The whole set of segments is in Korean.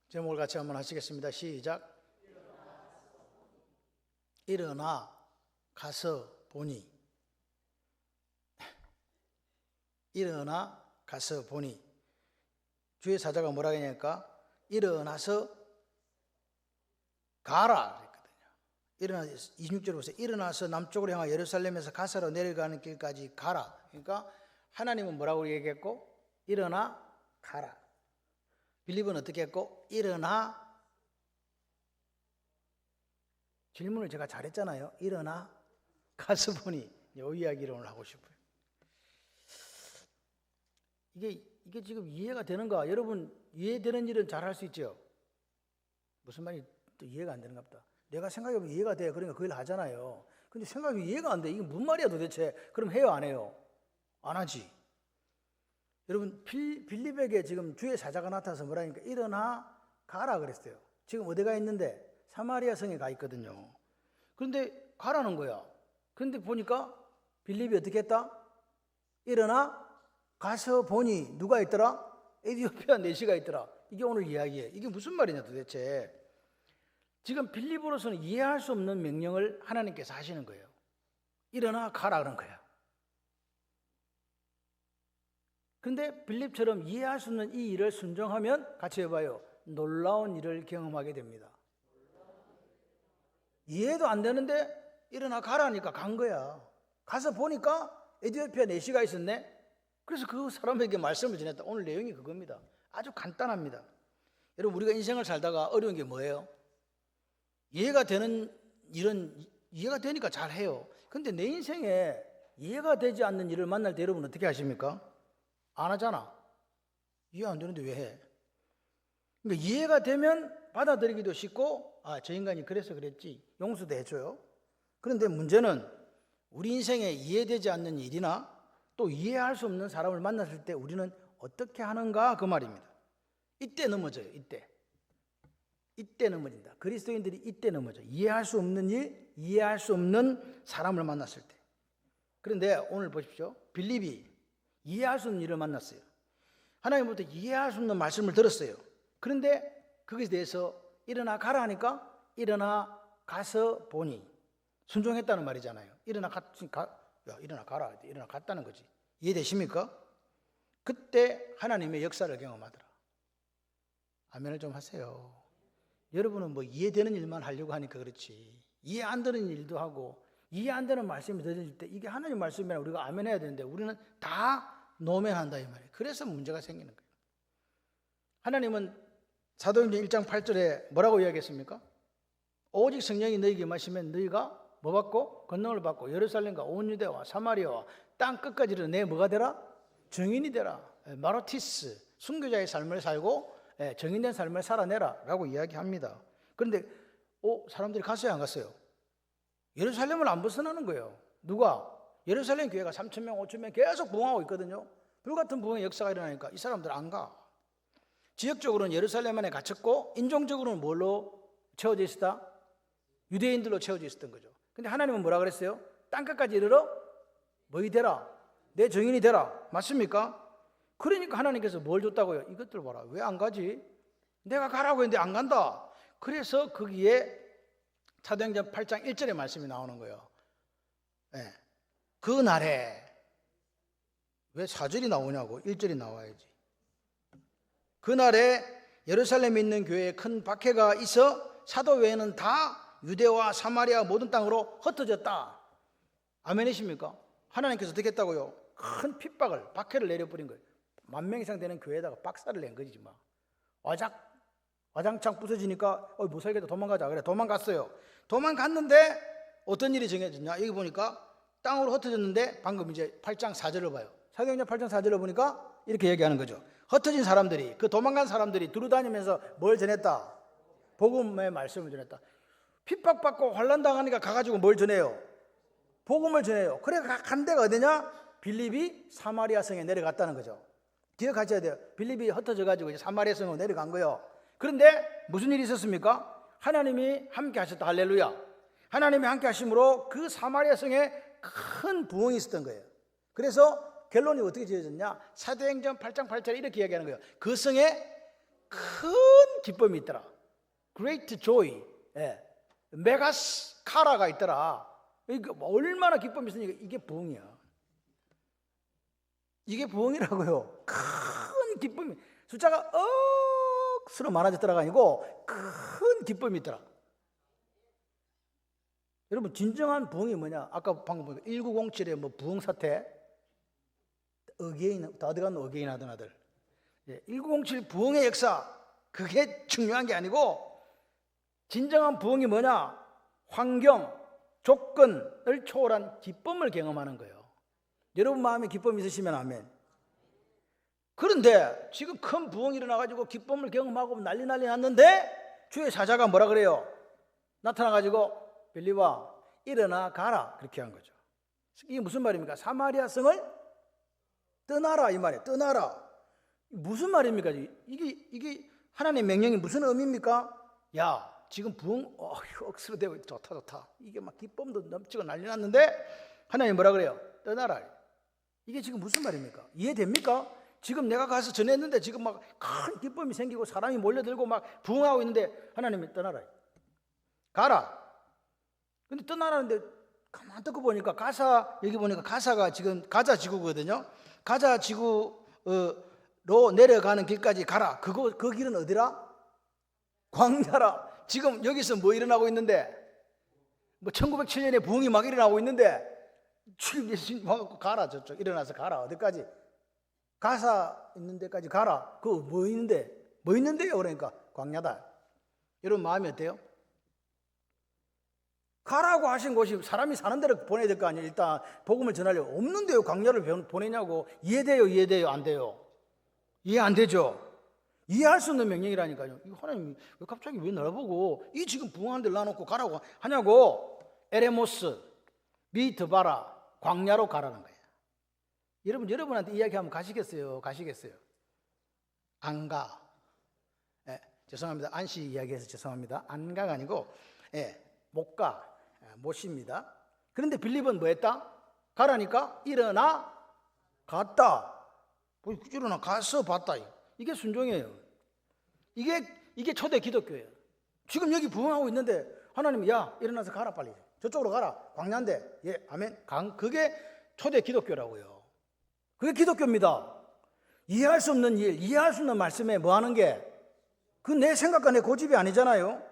제목을 같이 한번 하시겠습니다. 시작. 일어나 가서 보니. 일어나 가서 보니. 주의 사자가 뭐라 하냐니까 일어나서 가라 그랬거든요. 일어나 26절에 보세요. 일어나서 남쪽으로 향하 예루살렘에서 가사로 내려가는 길까지 가라. 그러니까 하나님은 뭐라고 얘기했고 일어나 가라. 빌립은 어떻게 했고 일어나. 질문을 제가 잘했잖아요. 일어나 가서 보니. 이 이야기를 오늘 하고 싶어요. 이게 지금 이해가 되는가? 여러분 이해되는 일은 잘 할 수 있죠. 무슨 말이 또 이해가 안 되는가 보다. 내가 생각해보면 이해가 돼. 그러니까 그걸 하잖아요. 근데 생각이 이해가 안 돼. 이게 무슨 말이야 도대체? 그럼 해요 안 해요? 안 하지. 여러분 빌립에게 지금 주의 사자가 나타나서 뭐라니까 일어나 가라 그랬어요. 지금 어디가 있는데? 사마리아 성에 가 있거든요. 그런데 가라는 거야. 그런데 보니까 빌립이 어떻게 했다? 일어나 가서 보니 누가 있더라? 에디오피아 내시가 있더라. 이게 오늘 이야기예요. 이게 무슨 말이냐 도대체. 지금 빌립으로서는 이해할 수 없는 명령을 하나님께서 하시는 거예요. 일어나 가라 그런 거야. 그런데 빌립처럼 이해할 수 없는 이 일을 순종하면 같이 해봐요. 놀라운 일을 경험하게 됩니다. 이해도 안 되는데 일어나 가라니까 간 거야. 가서 보니까 에디오피아 내시가 있었네. 그래서 그 사람에게 말씀을 전했다. 오늘 내용이 그겁니다. 아주 간단합니다. 여러분 우리가 인생을 살다가 어려운 게 뭐예요? 이해가 되는 일은 이해가 되니까 잘해요. 근데 내 인생에 이해가 되지 않는 일을 만날 때 여러분 어떻게 하십니까? 안 하잖아. 이해 안 되는데 왜 해? 그러니까 이해가 되면 받아들이기도 쉽고 저 인간이 그래서 그랬지 용서도 해줘요. 그런데 문제는 우리 인생에 이해되지 않는 일이나 또 이해할 수 없는 사람을 만났을 때 우리는 어떻게 하는가 그 말입니다. 이때 넘어져요. 이때 넘어진다. 그리스도인들이 이때 넘어져. 이해할 수 없는 일, 이해할 수 없는 사람을 만났을 때. 그런데 오늘 보십시오. 빌립이 이해할 수 없는 일을 만났어요. 하나님부터 이해할 수 없는 말씀을 들었어요. 그런데 거기에 대해서 일어나 가라 하니까 일어나 가서 보니. 순종했다는 말이잖아요. 일어나 가라. 일어나 갔다는 거지. 이해되십니까? 그때 하나님의 역사를 경험하더라. 아멘을 좀 하세요. 여러분은 뭐 이해되는 일만 하려고 하니까 그렇지. 이해 안 되는 일도 하고 이해 안 되는 말씀이 들릴 때 이게 하나님 말씀이라 우리가 아멘 해야 되는데 우리는 다 노멘한다 이 말이에요. 그래서 문제가 생기는 거예요. 하나님은 사도행전 1장 8절에 뭐라고 이야기했습니까? 오직 성령이 너희에게 임하시면 너희가 뭐 받고? 권능을 받고 예루살렘과 온 유대와 사마리아와 땅 끝까지를 내 뭐가 되라? 증인이 되라. 마르티스, 순교자의 삶을 살고 정인된 삶을 살아내라 라고 이야기합니다. 그런데 사람들이 갔어요 안 갔어요? 예루살렘을 안 벗어나는 거예요. 누가? 예루살렘 교회가 3,000명 5,000명 계속 부흥하고 있거든요. 불같은 부흥의 역사가 일어나니까 이 사람들 안 가. 지역적으로는 예루살렘 안에 갇혔고 인종적으로는 뭘로 채워져 있었다? 유대인들로 채워져 있었던 거죠. 근데 하나님은 뭐라 그랬어요? 땅끝까지 이르러 뭐이 되라? 내 증인이 되라. 맞습니까? 그러니까 하나님께서 뭘 줬다고요? 이것들 봐라. 왜 안 가지? 내가 가라고 했는데 안 간다. 그래서 거기에 사도행전 8장 1절의 말씀이 나오는 거예요. 그 날에 왜 4절이 나오냐고 1절이 나와야지. 그 날에 예루살렘에 있는 교회에 큰 박해가 있어 사도 외에는 다 유대와 사마리아 모든 땅으로 흩어졌다. 아멘이십니까? 하나님께서 어떻게 했다고요? 큰 핍박을 박해를 내려버린 거예요. 10,000명 이상 되는 교회에다가 박살을 낸 거지 막. 와장창 부서지니까 못 살겠다 도망가자. 그래 도망갔어요. 도망갔는데 어떤 일이 정해졌냐? 여기 보니까 땅으로 흩어졌는데 방금 이제 8장 4절을 봐요. 사도행전 8장 4절을 보니까 이렇게 얘기하는 거죠. 흩어진 사람들이 그 도망간 사람들이 두루다니면서 뭘 전했다? 복음의 말씀을 전했다. 핍박받고 환난당하니까 가가지고 뭘 전해요? 복음을 전해요. 그래 간 데가 어디냐? 빌립이 사마리아 성에 내려갔다는 거죠. 기억하셔야 돼요. 빌립이 흩어져가지고 이제 사마리아 성으로 내려간 거예요. 그런데 무슨 일이 있었습니까? 하나님이 함께 하셨다. 할렐루야. 하나님이 함께 하심으로 그 사마리아 성에 큰 부흥이 있었던 거예요. 그래서 결론이 어떻게 지어졌냐? 사도행전 8장 8절에 이렇게 이야기하는 거예요. 그 성에 큰 기쁨이 있더라. Great joy. 예. 메가스카라가 있더라. 이게 얼마나 기쁨이 있으니까 이게 부흥이야. 이게 부흥이라고요. 큰 기쁨이, 숫자가 억수로 많아졌더라가 아니고 큰 기쁨이 있더라. 여러분, 진정한 부흥이 뭐냐? 아까 방금 보니까 1907에 뭐 부흥 사태, 어게인, 다 들어간 어게인 하던 아들. 1907 부흥의 역사, 그게 중요한 게 아니고, 진정한 부흥이 뭐냐? 환경, 조건을 초월한 기쁨을 경험하는 거예요. 여러분 마음에 기쁨이 있으시면 아멘. 그런데 지금 큰 부흥이 일어나가지고 기쁨을 경험하고 난리 났는데 주의 사자가 뭐라 그래요? 나타나가지고 빌리와 일어나 가라, 그렇게 한 거죠. 이게 무슨 말입니까? 사마리아 성을 떠나라, 이 말이에요. 떠나라. 무슨 말입니까? 이게 하나님의 명령이 무슨 의미입니까? 야, 지금 부흥 억수로 되고 좋다. 이게 막 기쁨도 넘치고 난리 났는데 하나님 뭐라 그래요? 떠나라. 이게 지금 무슨 말입니까? 이해됩니까? 지금 내가 가서 전했는데 지금 막 큰 기쁨이 생기고 사람이 몰려들고 막 부흥하고 있는데 하나님이 떠나라. 가라. 근데 떠나라는데 가만 듣고 보니까 여기 보니까 가사가 지금 가자 지구거든요. 가자 지구로 내려가는 길까지 가라. 그 길은 어디라? 광야라. 지금 여기서 뭐 일어나고 있는데, 뭐 1907년에 부흥이 막 일어나고 있는데 지금 예수님 와갖고 가라, 저쪽 일어나서 가라. 어디까지? 가사 있는 데까지 가라. 그거 뭐 있는데요? 그러니까 광야다. 여러분 마음이 어때요? 가라고 하신 곳이 사람이 사는 데로 보내야 될 거 아니에요. 일단 복음을 전하려고. 없는데요 광야를 보내냐고. 이해돼요? 안 돼요? 이해 안 되죠? 이해할 수 없는 명령이라니까요. 이거 하나님 왜 갑자기 왜 나보고 이 지금 부흥하는 데를 놔놓고 가라고 하냐고. 에레모스 미드바라, 광야로 가라는 거예요. 여러분한테 이야기하면 가시겠어요? 안 가. 죄송합니다. 안씨 이야기해서 죄송합니다. 안 가가 아니고 못 가. 못입니다. 그런데 빌립은 뭐 했다? 가라니까 일어나 갔다. 일어나 가서 봤다. 이게 순종이에요. 이게 초대 기독교예요. 지금 여기 부흥하고 있는데 하나님이 야 일어나서 가라, 빨리 저쪽으로 가라, 광야인데. 예, 아멘. 그게 초대 기독교라고요. 그게 기독교입니다. 이해할 수 없는 일, 이해할 수 없는 말씀에 뭐 하는 게, 그 내 생각과 내 고집이 아니잖아요.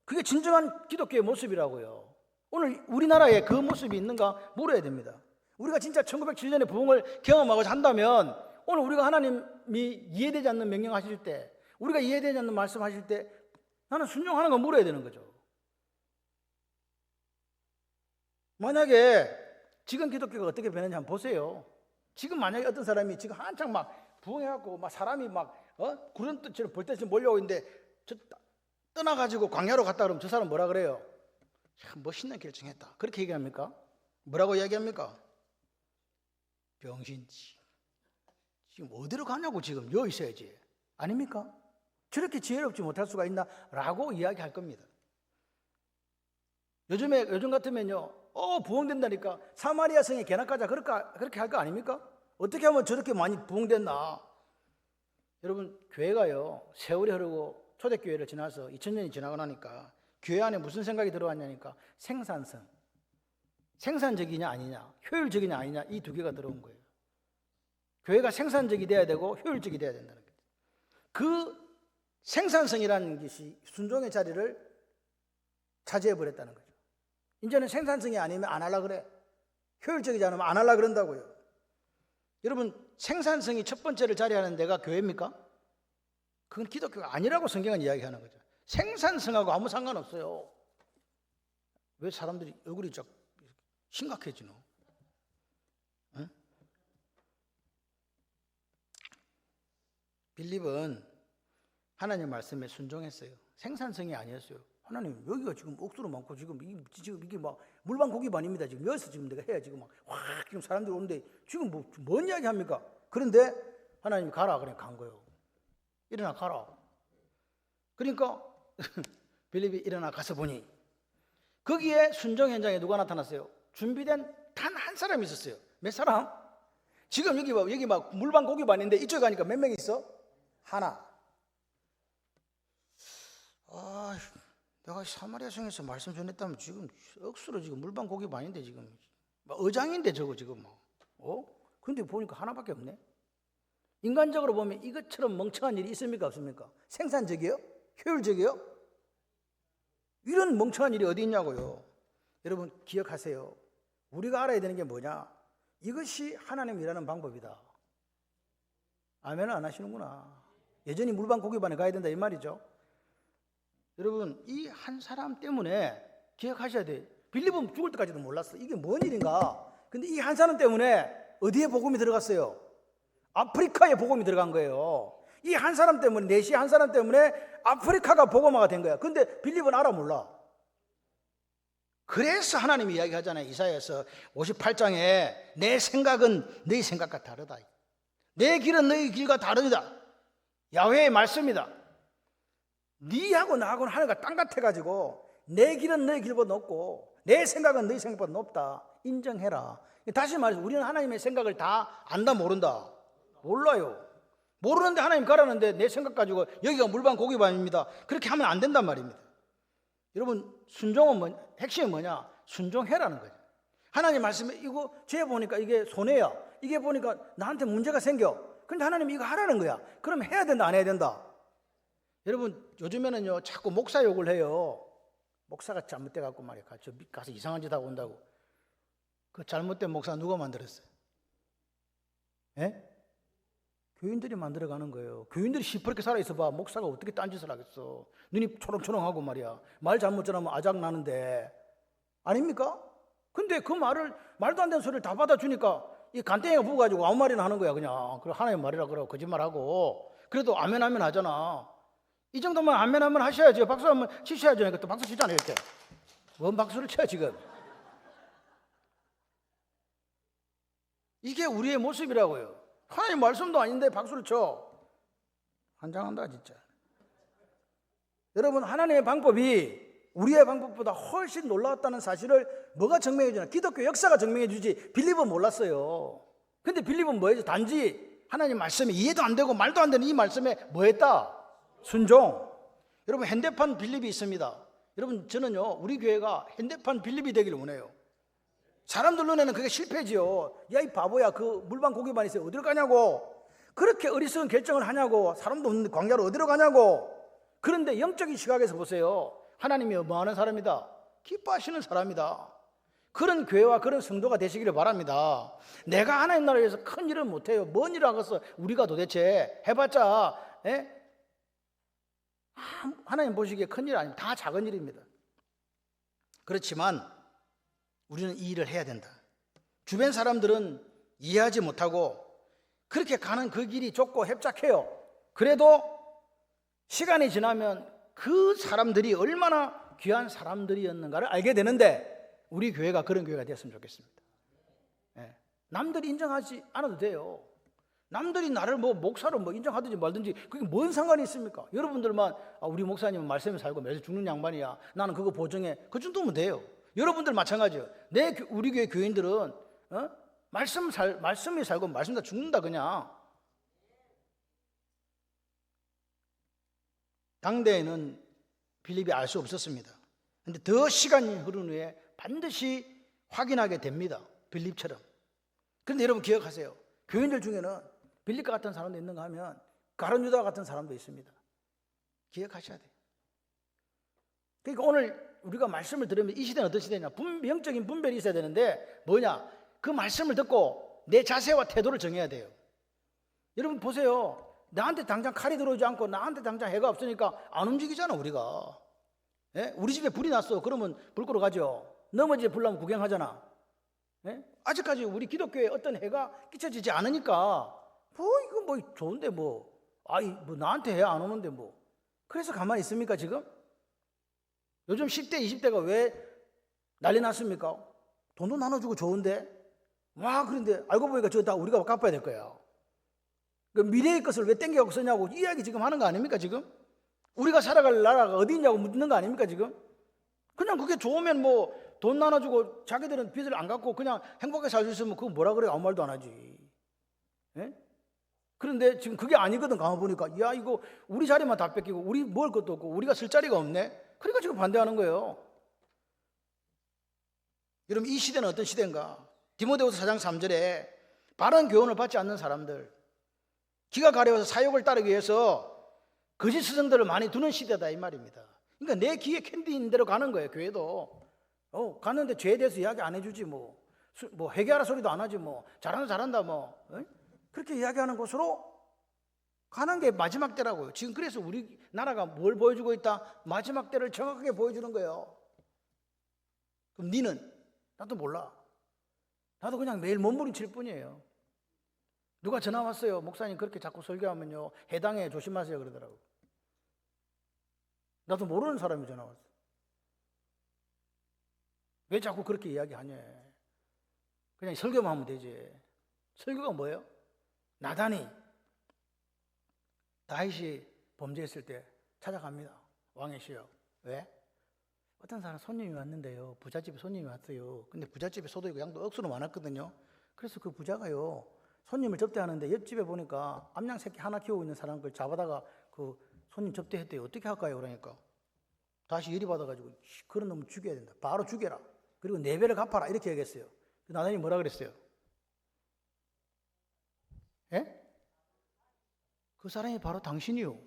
그게 진정한 기독교의 모습이라고요. 오늘 우리나라에 그 모습이 있는가 물어야 됩니다. 우리가 진짜 1907년에 부흥을 경험하고 한다면 오늘 우리가 하나님이 이해되지 않는 명령하실 때, 우리가 이해되지 않는 말씀하실 때 나는 순종하는 거 물어야 되는 거죠. 만약에 지금 기독교가 어떻게 변했는지 한번 보세요. 지금 만약에 어떤 사람이 지금 한창 막 부흥해갖고 막 사람이 막 구름 뜻처럼 벌떼처럼 몰려오고 있는데 떠나가지고 광야로 갔다 그러면 저 사람 뭐라 그래요? 참 멋있는 결정했다, 그렇게 얘기합니까? 뭐라고 이야기합니까? 병신지. 지금 어디로 가냐고, 지금 여기 있어야지. 아닙니까? 저렇게 지혜롭지 못할 수가 있나? 라고 이야기할 겁니다. 요즘 같으면요, 부흥된다니까 사마리아 성에 개나 가자, 그렇게 할 거 아닙니까? 어떻게 하면 저렇게 많이 부흥됐나? 여러분, 교회가요 세월이 흐르고 초대교회를 지나서 2000년이 지나고 나니까 교회 안에 무슨 생각이 들어왔냐니까 생산성, 생산적이냐 아니냐, 효율적이냐 아니냐, 이 두 개가 들어온 거예요. 교회가 생산적이 돼야 되고 효율적이 돼야 된다는 거예요. 그 생산성이라는 것이 순종의 자리를 차지해버렸다는 거죠. 이제는 생산성이 아니면 안 하려고 그래. 효율적이지 않으면 안 하려고 그런다고요. 여러분, 생산성이 첫 번째를 자리하는 데가 교회입니까? 그건 기독교가 아니라고 성경은 이야기하는 거죠. 생산성하고 아무 상관없어요. 왜 사람들이 얼굴이 좀 심각해지노? 응? 빌립은 하나님 말씀에 순종했어요. 생산성이 아니었어요. 하나님, 여기가 지금 억수로 많고 지금 이게 막 물반 고기반입니다. 지금 여기서 지금 내가 해야 지금 막 확 지금 사람들이 오는데 지금 뭔 이야기 합니까? 그런데 하나님이 가라, 그냥 간 거예요. 일어나 가라. 그러니까 빌립이 일어나 가서 보니 거기에 순종 현장에 누가 나타났어요? 준비된 단 한 사람이 있었어요. 몇 사람? 지금 여기 막 물반 고기반인데 이쪽에 가니까 몇 명 있어? 하나. 내가 사마리아 성에서 말씀 전했다면 지금 억수로 지금 물방 고기 반인데 지금 의장인데 저거 지금 근데 보니까 하나밖에 없네. 인간적으로 보면 이것처럼 멍청한 일이 있습니까 없습니까? 생산적이요? 효율적이요? 이런 멍청한 일이 어디 있냐고요. 여러분 기억하세요. 우리가 알아야 되는 게 뭐냐? 이것이 하나님 일하는 방법이다. 아멘을 안 하시는구나. 여전히 물방 고기반에 가야 된다 이 말이죠. 여러분 이 한 사람 때문에 기억하셔야 돼요. 빌립은 죽을 때까지도 몰랐어. 이게 뭔 일인가? 근데 이 한 사람 때문에 어디에 복음이 들어갔어요? 아프리카에 복음이 들어간 거예요. 이 한 사람 때문에, 내시 한 사람 때문에 아프리카가 복음화가 된 거야. 근데 빌립은 알아 몰라. 그래서 하나님이 이야기하잖아요. 이사야에서 58장에 내 생각은 너희 생각과 다르다. 내 길은 너희 길과 다르다. 야훼의 말씀이다. 네하고 나하고는 하늘과 땅 같아가지고 내 길은 너희 길보다 높고 내 생각은 너희 생각보다 높다. 인정해라. 다시 말해서 우리는 하나님의 생각을 다 안다 모른다? 몰라요. 모르는데 하나님 가라는데 내 생각 가지고 여기가 물반 고기반입니다. 그렇게 하면 안 된단 말입니다. 여러분 순종은 핵심이 뭐냐? 순종해라는 거죠. 하나님 말씀에 이거 쟤 보니까 이게 손해야. 이게 보니까 나한테 문제가 생겨. 근데 하나님이 이거 하라는 거야. 그럼 해야 된다 안 해야 된다? 여러분 요즘에는요 자꾸 목사 욕을 해요. 목사가 잘못돼 갖고 말이야 가서 이상한 짓 하고 온다고. 그 잘못된 목사 누가 만들었어요? 예? 교인들이 만들어가는 거예요. 교인들이 시퍼렇게 살아있어 봐. 목사가 어떻게 딴짓을 하겠어. 눈이 초롱초롱하고 말이야. 말 잘못 전하면 아작 나는데 아닙니까? 근데 그 말도 안 되는 소리를 다 받아주니까 이 간땡이가 부어가지고 아무 말이나 하는 거야 그냥. 그래 하나님 말이라 그러고 거짓말하고. 그래도 아멘 아멘 하잖아. 이 정도면 아멘 아멘 하셔야죠. 박수 한번 치셔야죠. 그러니까 또 박수 치잖아요 이렇게. 뭔 박수를 쳐 지금. 이게 우리의 모습이라고요. 하나님 말씀도 아닌데 박수를 쳐. 환장한다 진짜. 여러분 하나님의 방법이 우리의 방법보다 훨씬 놀라웠다는 사실을 뭐가 증명해 주나? 기독교 역사가 증명해 주지. 빌립은 몰랐어요. 근데 빌립은 뭐였죠? 단지 하나님 말씀에 이해도 안 되고 말도 안 되는 이 말씀에 뭐 했다? 순종. 여러분 현대판 빌립이 있습니다. 여러분 저는요 우리 교회가 현대판 빌립이 되기를 원해요. 사람들 눈에는 그게 실패지요. 야 이 바보야 그 물방 고기만 있어요. 어디로 가냐고. 그렇게 어리석은 결정을 하냐고. 사람도 없는데 광야로 어디로 가냐고. 그런데 영적인 시각에서 보세요. 하나님이 뭐 하는 사람이다? 기뻐하시는 사람이다. 그런 교회와 그런 성도가 되시기를 바랍니다. 내가 하나님 나라에 위해서 큰 일은 못해요. 뭔 일을 하겠어 우리가 도대체 해봤자 하나님 보시기에 큰 일 아닙니다. 다 작은 일입니다. 그렇지만 우리는 이 일을 해야 된다. 주변 사람들은 이해하지 못하고 그렇게 가는 그 길이 좁고 협착해요. 그래도 시간이 지나면 그 사람들이 얼마나 귀한 사람들이었는가를 알게 되는데 우리 교회가 그런 교회가 됐으면 좋겠습니다. 남들이 인정하지 않아도 돼요. 남들이 나를 목사로 인정하든지 말든지 그게 뭔 상관이 있습니까? 여러분들만 우리 목사님은 말씀에 살고 매일 죽는 양반이야. 나는 그거 보정해. 그 정도면 돼요. 여러분들 마찬가지예요. 우리 교회 교인들은 말씀이 살고 말씀 다 죽는다 그냥. 당대에는 빌립이 알 수 없었습니다. 그런데 더 시간이 흐른 후에 반드시 확인하게 됩니다. 빌립처럼. 그런데 여러분 기억하세요. 교인들 중에는 빌립과 같은 사람도 있는가 하면 가룟 유다 같은 사람도 있습니다. 기억하셔야 돼요. 그러니까 오늘 우리가 말씀을 들으면 이 시대는 어떤 시대냐? 영적인 분별이 있어야 되는데 뭐냐? 그 말씀을 듣고 내 자세와 태도를 정해야 돼요. 여러분 보세요. 나한테 당장 칼이 들어오지 않고 나한테 당장 해가 없으니까 안 움직이잖아 우리가. 우리 집에 불이 났어. 그러면 불 끄러 가죠. 넘어지에 불 나면 구경하잖아. 아직까지 우리 기독교에 어떤 해가 끼쳐지지 않으니까 이거 좋은데 나한테 해 안 오는데 그래서 가만히 있습니까 지금? 요즘 10대 20대가 왜 난리 났습니까? 돈도 나눠주고 좋은데 그런데 알고 보니까 저거 다 우리가 갚아야 될 거야. 그 미래의 것을 왜 땡겨갖고 쓰냐고 이야기 지금 하는 거 아닙니까 지금? 우리가 살아갈 나라가 어디 있냐고 묻는 거 아닙니까 지금? 그냥 그게 좋으면 돈 나눠주고 자기들은 빚을 안 갚고 그냥 행복하게 살 수 있으면 그거 뭐라 그래? 아무 말도 안 하지. 그런데 지금 그게 아니거든. 가만 보니까 야 이거 우리 자리만 다 뺏기고 우리 먹을 것도 없고 우리가 쓸 자리가 없네. 그러니까 지금 반대하는 거예요. 여러분 이 시대는 어떤 시대인가? 디모데후서 4장 3절에 바른 교훈을 받지 않는 사람들, 기가 가려워서 사욕을 따르기 위해서 거짓 스승들을 많이 두는 시대다 이 말입니다. 그러니까 내 귀에 캔디 있는 대로 가는 거예요. 교회도 갔는데 죄에 대해서 이야기 안 해주지 뭐 회개하라 소리도 안 하지 뭐 잘한다 뭐 그렇게 이야기하는 곳으로 가는 게 마지막 때라고요. 지금 그래서 우리나라가 뭘 보여주고 있다? 마지막 때를 정확하게 보여주는 거예요. 그럼 니는? 나도 몰라. 나도 그냥 매일 몸부림칠 뿐이에요. 누가 전화 왔어요. 목사님 그렇게 자꾸 설교하면요 해당해 조심하세요 그러더라고요. 나도 모르는 사람이 전화 왔어. 왜 자꾸 그렇게 이야기하냐. 그냥 설교만 하면 되지. 설교가 뭐예요? 나단이 다윗이 범죄했을 때 찾아갑니다. 왕의 시여. 왜? 어떤 사람 손님이 왔는데요. 부잣집에 손님이 왔어요. 근데 부잣집에 소도 있고 양도 억수로 많았거든요. 그래서 그 부자가요. 손님을 접대하는데 옆집에 보니까 암양 새끼 하나 키우고 있는 사람 걸 잡아다가 그 손님 접대했대요. 어떻게 할까요? 그러니까 다시 열이 받아가지고 그런 놈을 죽여야 된다. 바로 죽여라. 그리고 4배를 갚아라. 이렇게 얘기했어요. 나단이 뭐라 그랬어요? 예? 그 사람이 바로 당신이요.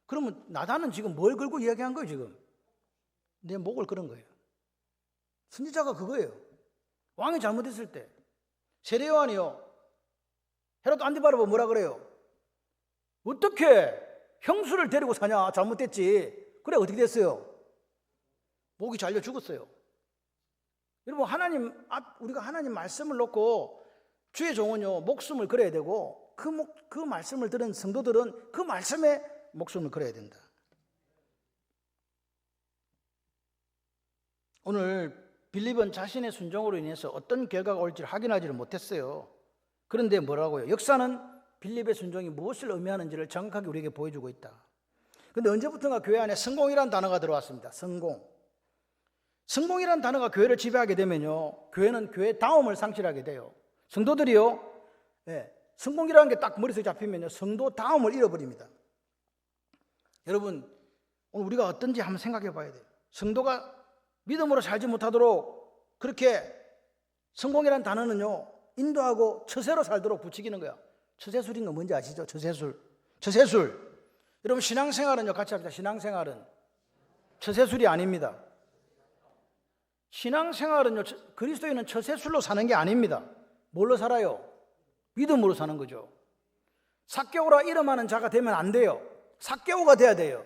그러면 나단은 지금 뭘 걸고 이야기한 거예요 지금? 내 목을 걸은 거예요. 선지자가 그거예요. 왕이 잘못했을 때 세례요한이요. 헤롯 안디바르가 뭐라 그래요? 어떻게 형수를 데리고 사냐? 잘못됐지. 그래 어떻게 됐어요? 목이 잘려 죽었어요. 여러분 우리가 하나님 말씀을 놓고 주의 종은요 목숨을 걸어야 되고 그 말씀을 들은 성도들은 그 말씀에 목숨을 걸어야 된다. 오늘 빌립은 자신의 순종으로 인해서 어떤 결과가 올지를 확인하지를 못했어요. 그런데 뭐라고요? 역사는 빌립의 순종이 무엇을 의미하는지를 정확하게 우리에게 보여주고 있다. 그런데 언제부턴가 교회 안에 성공이라는 단어가 들어왔습니다. 성공이라는 단어가 교회를 지배하게 되면요 교회는 교회 다움을 상실하게 돼요. 성도들이요 성공이라는 게 딱 머릿속에 잡히면요 성도 다움을 잃어버립니다. 여러분 오늘 우리가 어떤지 한번 생각해 봐야 돼요. 성도가 믿음으로 살지 못하도록 그렇게 성공이라는 단어는요 인도하고 처세로 살도록 붙이기는 거야. 처세술인 거 뭔지 아시죠? 처세술. 여러분 신앙생활은요 같이 합시다. 신앙생활은 처세술이 아닙니다. 신앙생활은요 그리스도인은 처세술로 사는 게 아닙니다. 뭘로 살아요? 믿음으로 사는 거죠. 삭개오라 이름하는 자가 되면 안 돼요. 삭개오가 돼야 돼요.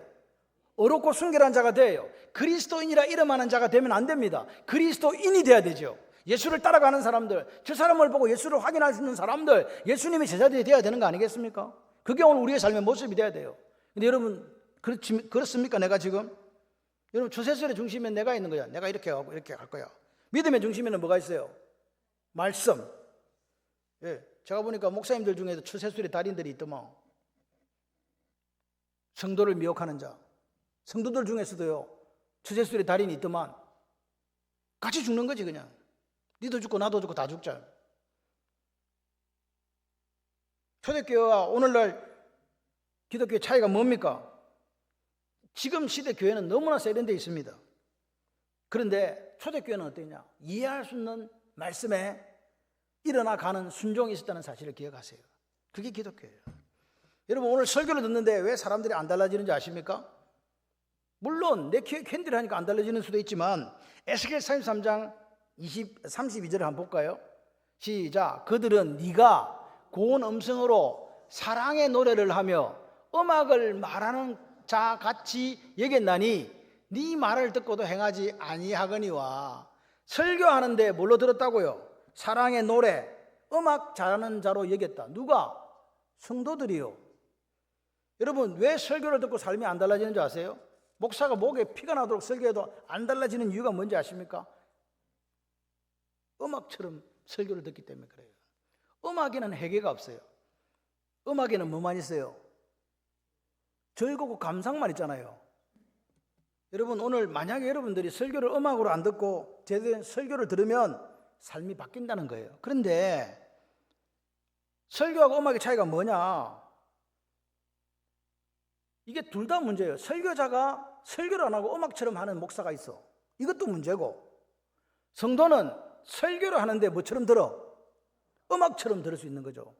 어렵고 순결한 자가 돼요. 그리스도인이라 이름하는 자가 되면 안 됩니다. 그리스도인이 돼야 되죠. 예수를 따라가는 사람들, 저 사람을 보고 예수를 확인할 수 있는 사람들, 예수님의 제자들이 돼야 되는 거 아니겠습니까? 그게 오늘 우리의 삶의 모습이 돼야 돼요. 근데 여러분 그렇습니까? 내가 지금 여러분 주세술의 중심에 내가 있는 거야. 내가 이렇게 하고 이렇게 할 거야. 믿음의 중심에는 뭐가 있어요? 말씀. 제가 보니까 목사님들 중에도 추세술의 달인들이 있더만. 성도를 미혹하는 자. 성도들 중에서도요 추세술의 달인이 있더만. 같이 죽는 거지 그냥. 니도 죽고 나도 죽고 다 죽자. 초대교회와 오늘날 기독교의 차이가 뭡니까? 지금 시대 교회는 너무나 세련되어 있습니다. 그런데 초대교회는 어떠냐? 이해할 수 없는 말씀에 일어나가는 순종이 있었다는 사실을 기억하세요. 그게 기독교예요. 여러분 오늘 설교를 듣는데 왜 사람들이 안 달라지는지 아십니까? 물론 내 귀에 캔디를 하니까 안 달라지는 수도 있지만 에스겔 33장 32절을 한번 볼까요? 시작. 그들은 네가 고운 음성으로 사랑의 노래를 하며 음악을 말하는 자 같이 여겼나니 네 말을 듣고도 행하지 아니하거니와. 설교하는데 뭘로 들었다고요? 사랑의 노래, 음악 잘하는 자로 여겼다. 누가? 성도들이요. 여러분 왜 설교를 듣고 삶이 안 달라지는 줄 아세요? 목사가 목에 피가 나도록 설교해도 안 달라지는 이유가 뭔지 아십니까? 음악처럼 설교를 듣기 때문에 그래요. 음악에는 해괴가 없어요. 음악에는 뭐만 있어요? 즐겁고 감상만 있잖아요. 여러분 오늘 만약에 여러분들이 설교를 음악으로 안 듣고 제대로 설교를 들으면 삶이 바뀐다는 거예요. 그런데 설교하고 음악의 차이가 뭐냐? 이게 둘 다 문제예요. 설교자가 설교를 안 하고 음악처럼 하는 목사가 있어. 이것도 문제고, 성도는 설교를 하는데 뭐처럼 들어? 음악처럼 들을 수 있는 거죠.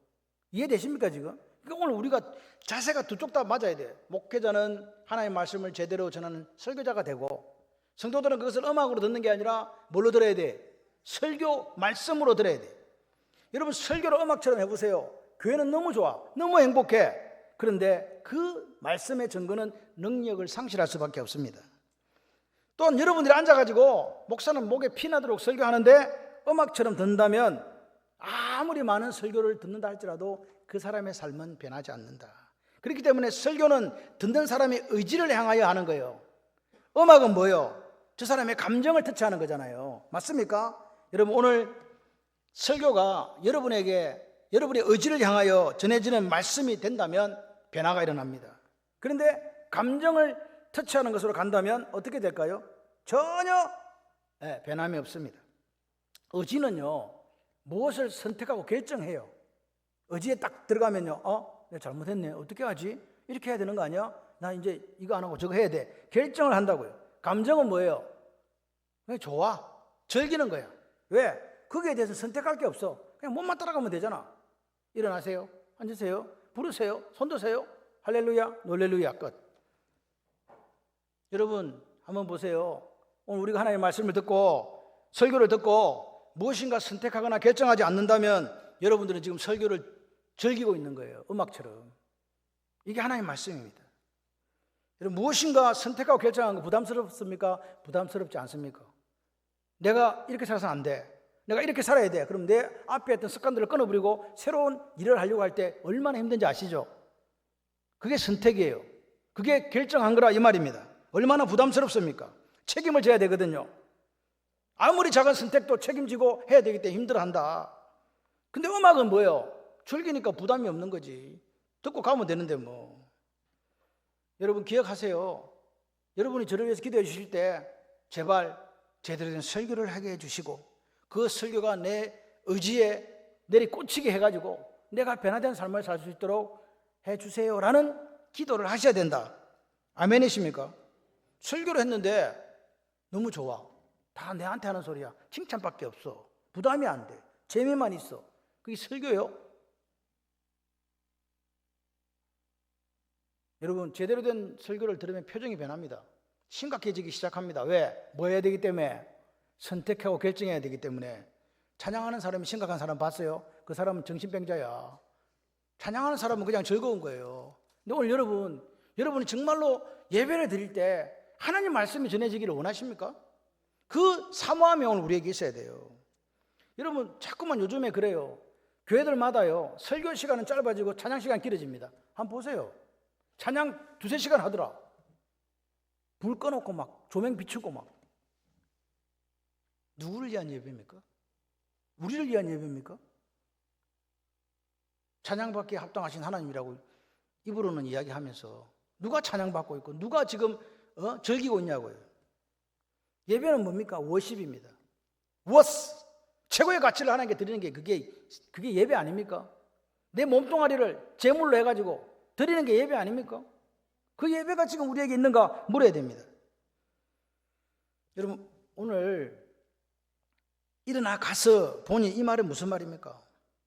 이해되십니까 지금? 그러니까 오늘 우리가 자세가 두 쪽 다 맞아야 돼. 목회자는 하나님의 말씀을 제대로 전하는 설교자가 되고, 성도들은 그것을 음악으로 듣는 게 아니라 뭘로 들어야 돼? 설교 말씀으로 들어야 돼. 여러분, 설교를 음악처럼 해보세요. 교회는 너무 좋아, 너무 행복해. 그런데 그 말씀의 증거는 능력을 상실할 수밖에 없습니다. 또한 여러분들이 앉아가지고 목사는 목에 피나도록 설교하는데 음악처럼 듣는다면 아무리 많은 설교를 듣는다 할지라도 그 사람의 삶은 변하지 않는다. 그렇기 때문에 설교는 듣는 사람의 의지를 향하여 하는 거예요. 음악은 뭐예요? 저 사람의 감정을 터치하는 거잖아요. 맞습니까? 여러분, 오늘 설교가 여러분에게 여러분의 의지를 향하여 전해지는 말씀이 된다면 변화가 일어납니다. 그런데 감정을 터치하는 것으로 간다면 어떻게 될까요? 전혀 변함이 없습니다. 의지는요, 무엇을 선택하고 결정해요. 의지에 딱 들어가면요, 내가 잘못했네, 어떻게 하지? 이렇게 해야 되는 거 아니야? 나 이제 이거 안 하고 저거 해야 돼. 결정을 한다고요. 감정은 뭐예요? 그냥 좋아, 즐기는 거야. 왜? 거기에 대해서 선택할 게 없어. 그냥 몸만 따라가면 되잖아. 일어나세요, 앉으세요, 부르세요, 손 드세요, 할렐루야, 놀렐루야, 끝. 여러분 한번 보세요. 오늘 우리가 하나님의 말씀을 듣고 설교를 듣고 무엇인가 선택하거나 결정하지 않는다면 여러분들은 지금 설교를 즐기고 있는 거예요. 음악처럼. 이게 하나님의 말씀입니다. 여러분, 무엇인가 선택하고 결정하는 거 부담스럽습니까? 부담스럽지 않습니까? 내가 이렇게 살아서는 안 돼, 내가 이렇게 살아야 돼. 그럼 내 앞에 했던 습관들을 끊어버리고 새로운 일을 하려고 할 때 얼마나 힘든지 아시죠? 그게 선택이에요. 그게 결정한 거라 이 말입니다. 얼마나 부담스럽습니까? 책임을 져야 되거든요. 아무리 작은 선택도 책임지고 해야 되기 때문에 힘들어한다. 근데 음악은 뭐예요? 즐기니까 부담이 없는 거지. 듣고 가면 되는데 뭐. 여러분 기억하세요. 여러분이 저를 위해서 기도해 주실 때 제발 제대로 된 설교를 하게 해주시고 그 설교가 내 의지에 내리 꽂히게 해가지고 내가 변화된 삶을 살 수 있도록 해주세요라는 기도를 하셔야 된다. 아멘이십니까? 설교를 했는데 너무 좋아, 다 내한테 하는 소리야, 칭찬밖에 없어, 부담이 안 돼, 재미만 있어, 그게 설교예요? 여러분, 제대로 된 설교를 들으면 표정이 변합니다. 심각해지기 시작합니다. 왜? 뭐 해야 되기 때문에? 선택하고 결정해야 되기 때문에. 찬양하는 사람이 심각한 사람 봤어요? 그 사람은 정신병자야. 찬양하는 사람은 그냥 즐거운 거예요. 근데 오늘 여러분이 정말로 예배를 드릴 때 하나님 말씀이 전해지기를 원하십니까? 그 사모함이 오늘 우리에게 있어야 돼요. 여러분, 자꾸만 요즘에 그래요. 교회들마다요, 설교 시간은 짧아지고 찬양 시간 길어집니다. 한번 보세요. 찬양 2-3시간 하더라. 불 꺼놓고 막 조명 비추고 막. 누구를 위한 예배입니까? 우리를 위한 예배입니까? 찬양받기에 합당하신 하나님이라고 입으로는 이야기하면서 누가 찬양받고 있고 누가 지금 즐기고 있냐고요. 예배는 뭡니까? 워십입니다. 워스, 최고의 가치를 하나님께 드리는 게 그게 예배 아닙니까? 내 몸뚱아리를 제물로 해가지고 드리는 게 예배 아닙니까? 그 예배가 지금 우리에게 있는가 물어야 됩니다. 여러분, 오늘 일어나 가서 보니 이 말은 무슨 말입니까?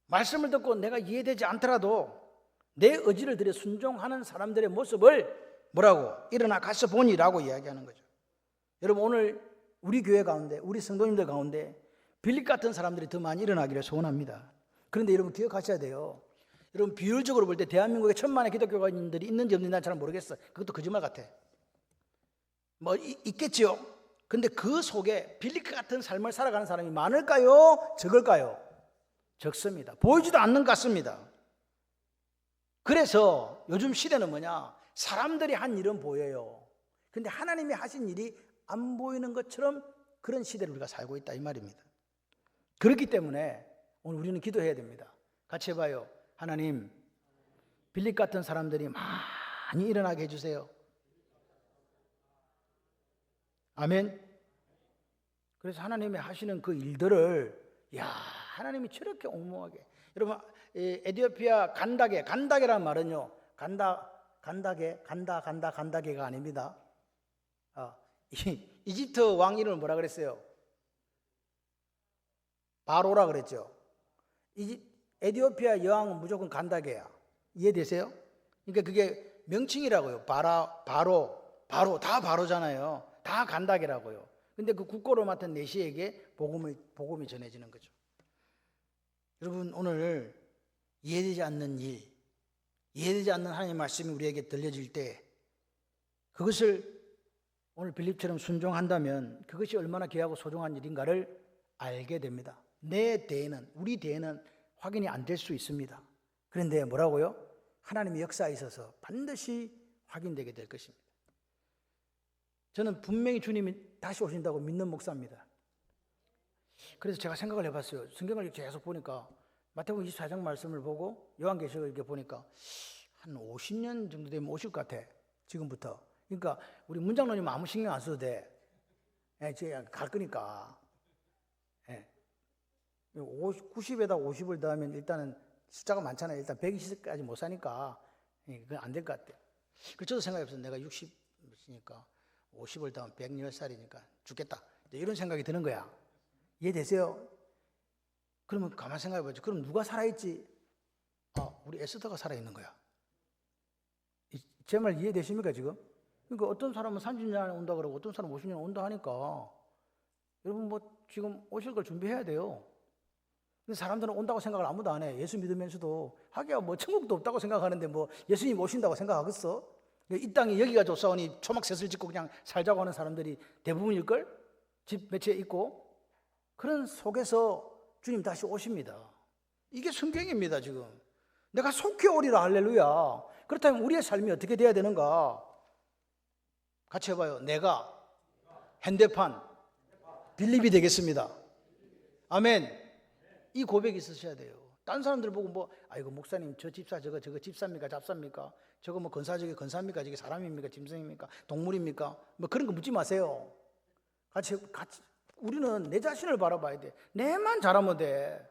말씀을 듣고 내가 이해되지 않더라도 내 의지를 들여 순종하는 사람들의 모습을 뭐라고? 일어나 가서 보니라고 이야기하는 거죠. 여러분, 오늘 우리 교회 가운데, 우리 성도님들 가운데 빌립 같은 사람들이 더 많이 일어나기를 소원합니다. 그런데 여러분 기억하셔야 돼요. 여러분, 비율적으로 볼 때 대한민국에 1000만의 기독교인들이 있는지 없는지 난 잘 모르겠어. 그것도 거짓말 같아. 뭐 있겠지요. 근데 그 속에 빌립 같은 삶을 살아가는 사람이 많을까요? 적을까요? 적습니다. 보이지도 않는 것 같습니다. 그래서 요즘 시대는 뭐냐? 사람들이 한 일은 보여요. 근데 하나님이 하신 일이 안 보이는 것처럼 그런 시대를 우리가 살고 있다 이 말입니다. 그렇기 때문에 오늘 우리는 기도해야 됩니다. 같이 해봐요. 하나님, 빌립 같은 사람들이 많이 일어나게 해주세요. 아멘. 그래서 하나님이 하시는 그 일들을 하나님이 저렇게 옹무하게. 여러분, 에티오피아 간다게라는 말은요, 간다게가 아닙니다. 이집트 왕 이름을 뭐라 그랬어요? 바로라 그랬죠. 에티오피아 여왕은 무조건 간다게야. 이해되세요? 그러니까 그게 명칭이라고요. 바로 다 바로잖아요. 다 간다게라고요. 근데 그 국고를 맡은 내시에게 복음이 전해지는 거죠. 여러분, 오늘 이해되지 않는 일, 이해되지 않는 하나님의 말씀이 우리에게 들려질 때 그것을 오늘 빌립처럼 순종한다면 그것이 얼마나 귀하고 소중한 일인가를 알게 됩니다. 내 대에는, 우리 대에는 확인이 안 될 수 있습니다. 그런데 뭐라고요? 하나님의 역사에 있어서 반드시 확인되게 될 것입니다. 저는 분명히 주님이 다시 오신다고 믿는 목사입니다. 그래서 제가 생각을 해봤어요. 성경을 계속 보니까 마태복음 24장 말씀을 보고 요한계시록을 이렇게 보니까 한 50년 정도 되면 오실 것 같아. 지금부터. 그러니까 우리 문장로님 아무 신경 안 써도 돼. 제가 갈 거니까. 90에다 50을 더하면 일단은 숫자가 많잖아요. 일단 120까지 못 사니까 그건 안 될 것 같아요. 그래서 저도 생각해봤어요. 내가 60이니까 50을 더하면 110살이니까 죽겠다. 이런 생각이 드는 거야. 이해되세요? 그러면 가만 생각해보죠. 그럼 누가 살아있지? 우리 에스더가 살아있는 거야. 제 말 이해되십니까 지금? 그러니까 어떤 사람은 30년 온다 그러고 어떤 사람은 50년 온다 하니까 여러분 지금 오실 걸 준비해야 돼요. 근데 사람들은 온다고 생각을 아무도 안 해. 예수 믿으면서도 하기야 천국도 없다고 생각하는데 예수님 오신다고 생각하겠어? 이 땅이 여기가 좋사오니 초막셋을 짓고 그냥 살자고 하는 사람들이 대부분일걸? 집 몇 채 있고 그런 속에서 주님 다시 오십니다. 이게 성경입니다. 지금 내가 속히 오리라 할렐루야. 그렇다면 우리의 삶이 어떻게 돼야 되는가? 같이 해봐요. 내가 현대판 빌립이 되겠습니다. 아멘. 이 고백이 있으셔야 돼요. 딴 사람들 보고 이거 목사님 저 집사 저거 집사입니까 잡사입니까? 저거 건사 저게 건사입니까? 저게 사람입니까? 짐승입니까? 동물입니까? 그런 거 묻지 마세요. 같이 우리는 내 자신을 바라봐야 돼. 내만 잘하면 돼.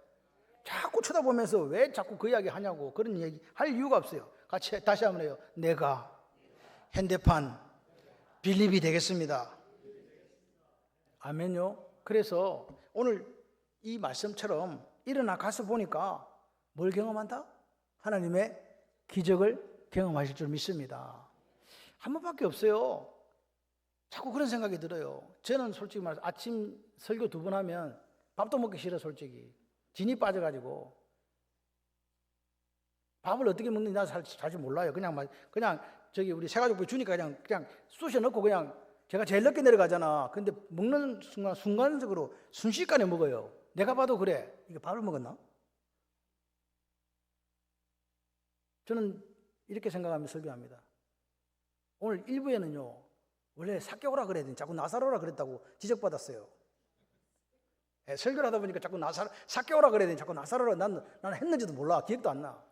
자꾸 쳐다보면서 왜 자꾸 그 이야기 하냐고 그런 얘기 할 이유가 없어요. 같이 다시 한번 해요. 내가 현대판 빌립이 되겠습니다. 아멘요. 그래서 오늘 이 말씀처럼 일어나 가서 보니까 뭘 경험한다? 하나님의 기적을 경험하실 줄 믿습니다. 한 번밖에 없어요. 자꾸 그런 생각이 들어요. 저는 솔직히 말해서 아침 설교 2번 하면 밥도 먹기 싫어 솔직히. 진이 빠져가지고 밥을 어떻게 먹는지 나 잘 몰라요. 그냥 저기 우리 새가족부 주니까 그냥 쑤셔 넣고 그냥 제가 제일 늦게 내려가잖아. 근데 먹는 순간적으로 순식간에 먹어요. 내가 봐도 그래. 이게 밥을 먹었나? 저는 이렇게 생각하며 설교합니다. 오늘 1부에는요. 원래 삭개오라 그래야 되니 자꾸 나사로라 그랬다고 지적받았어요. 설교를 하다 보니까 자꾸 삭개오라 그래야 되니 자꾸 나사로라 나는 했는지도 몰라. 기억도 안 나.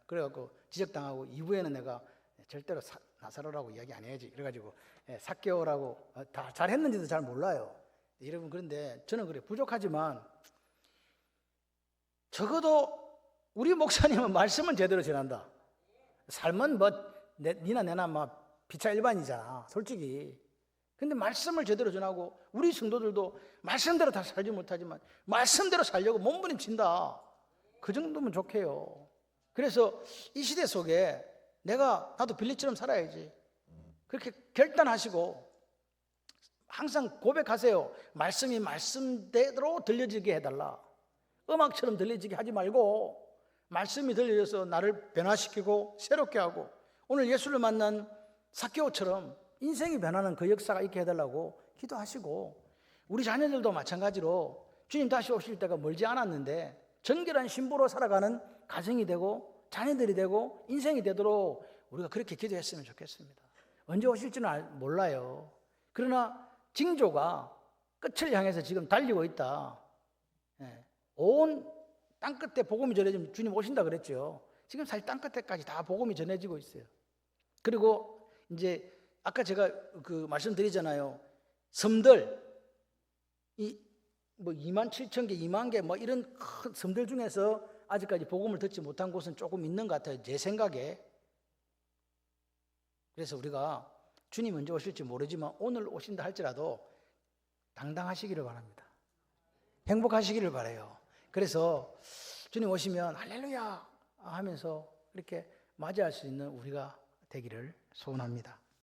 그래갖고 지적당하고 2부에는 내가 절대로 나사로라고 이야기 안 해야지. 그래가지고 삭개오라고 다 잘했는지도 잘 몰라요. 여러분 그런데 저는 그래 부족하지만 적어도 우리 목사님은 말씀은 제대로 전한다. 삶은 니나 내나 피차 일반이잖아 솔직히. 근데 말씀을 제대로 전하고 우리 성도들도 말씀대로 다 살지 못하지만 말씀대로 살려고 몸부림친다. 그 정도면 좋게요. 그래서 이 시대 속에 나도 빌립처럼 살아야지. 그렇게 결단하시고 항상 고백하세요. 말씀이 말씀대로 들려지게 해달라. 음악처럼 들려지게 하지 말고 말씀이 들려져서 나를 변화시키고 새롭게 하고 오늘 예수를 만난 삭개오처럼 인생이 변하는 그 역사가 있게 해달라고 기도하시고 우리 자녀들도 마찬가지로 주님 다시 오실 때가 멀지 않았는데 정결한 신부로 살아가는 가정이 되고 자녀들이 되고 인생이 되도록 우리가 그렇게 기도했으면 좋겠습니다. 언제 오실지는 몰라요. 그러나 징조가 끝을 향해서 지금 달리고 있다. 온 땅끝에 복음이 전해지면 주님 오신다 그랬죠. 지금 사실 땅끝에까지 다 복음이 전해지고 있어요. 그리고 이제 아까 제가 말씀드리잖아요. 섬들 2만 7천 개, 2만 개 이런 큰 섬들 중에서 아직까지 복음을 듣지 못한 곳은 조금 있는 것 같아요. 제 생각에. 그래서 우리가 주님 언제 오실지 모르지만 오늘 오신다 할지라도 당당하시기를 바랍니다. 행복하시기를 바라요. 그래서 주님 오시면 할렐루야 하면서 이렇게 맞이할 수 있는 우리가 되기를 소원합니다.